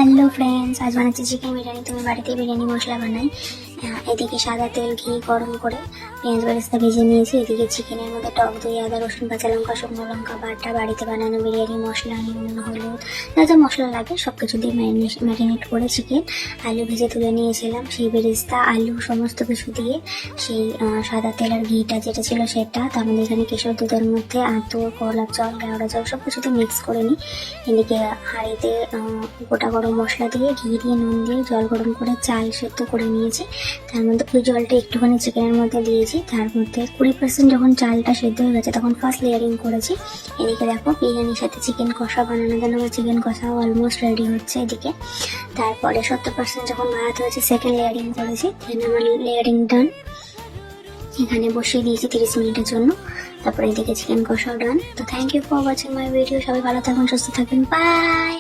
Hello friends, আজ বানাচ্ছি chicken biryani. তুমি বাড়িতে বিরিয়ানি মশলা বানাই। এদিকে সাদা তেল ঘি গরম করে পেঁয়াজ বেরেস্তা ভেজে নিয়েছি। এদিকে চিকেনের মধ্যে টক দই, আদা রসুন কাঁচা লঙ্কা শুকনো লঙ্কা বাটা, বাড়িতে বানানো বিরিয়ানি মশলা, নুন হলুদ যা যা মশলা লাগে সব কিছু দিয়ে ম্যারিনেট করে চিকেন আলু ভেজে তুলে নিয়েছিলাম। সেই বেরেস্তা আলু সমস্ত কিছু দিয়ে সেই সাদা তেল আর ঘিটা যেটা ছিল সেটা, তার মধ্যে এখানে কেশর দুধের মধ্যে আতর, গোলাপ জল, কেওড়া জল সব কিছুতে মিক্স করে নিই। এদিকে হাঁড়িতে গোটা গরম মশলা দিয়ে ঘি দিয়ে নুন দিয়ে জল গরম করে চাল সেদ্ধ করে নিয়েছি। তার মধ্যে ওই জলটা একটুখানি চিকেনের মধ্যে দিয়েছি। তার মধ্যে 20% যখন চালটা সেদ্ধ হয়ে গেছে তখন ফার্স্ট লেয়ারিং করেছি। এদিকে দেখো বিরিয়ানির সাথে চিকেন কষা বানানোর জন্য চিকেন কষা অলমোস্ট রেডি হচ্ছে এদিকে। তারপরে 70% যখন বানাতে হয়েছে সেকেন্ড লেয়ারিং করেছি। দেন আমার লেয়ারিং ডান, এখানে বসিয়ে দিয়েছি 30 মিনিটের জন্য। তারপরে এদিকে চিকেন কষাও ডান। তো thank you for watching my video. সবাই ভালো থাকুন, সুস্থ থাকবেন, বাই।